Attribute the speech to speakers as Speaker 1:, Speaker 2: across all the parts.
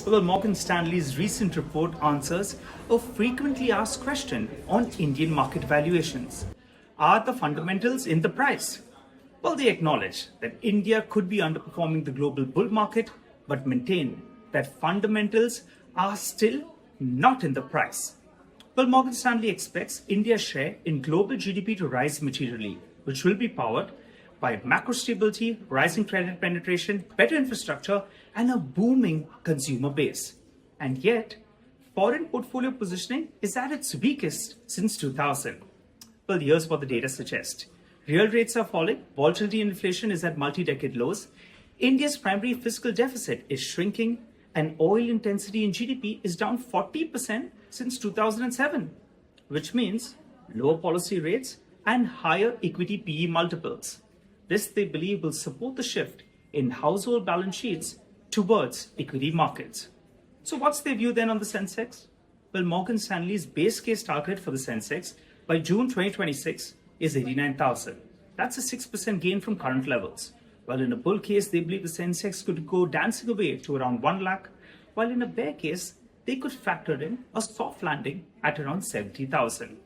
Speaker 1: Well, Morgan Stanley's recent report answers a frequently asked question on Indian market valuations. Are the fundamentals in the price? Well, they acknowledge that India could be underperforming the global bull market, but maintain that fundamentals are still not in the price. Well, Morgan Stanley expects India's share in global GDP to rise materially, which will be powered by macro stability, rising credit penetration, better infrastructure, and a booming consumer base. And yet, foreign portfolio positioning is at its weakest since 2000. Well, here's what the data suggests. Real rates are falling, volatility and inflation is at multi-decade lows, India's primary fiscal deficit is shrinking, and oil intensity in GDP is down 40% since 2007, which means lower policy rates and higher equity PE multiples. This, they believe, will support the shift in household balance sheets towards equity markets. So what's their view then on the Sensex? Well, Morgan Stanley's base case target for the Sensex by June 2026 is 89,000. That's a 6% gain from current levels. While in a bull case, they believe the Sensex could go dancing away to around 1 lakh, while in a bear case, they could factor in a soft landing at around 70,000.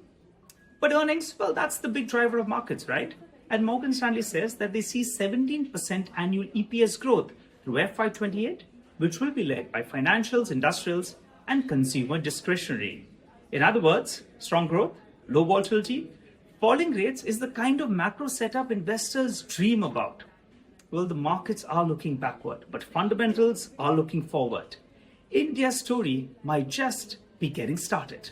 Speaker 1: But earnings, well, that's the big driver of markets, right? And Morgan Stanley says that they see 17% annual EPS growth through FY28, which will be led by financials, industrials, and consumer discretionary. In other words, strong growth, low volatility, falling rates is the kind of macro setup investors dream about. Well, the markets are looking backward, but fundamentals are looking forward. India's story might just be getting started.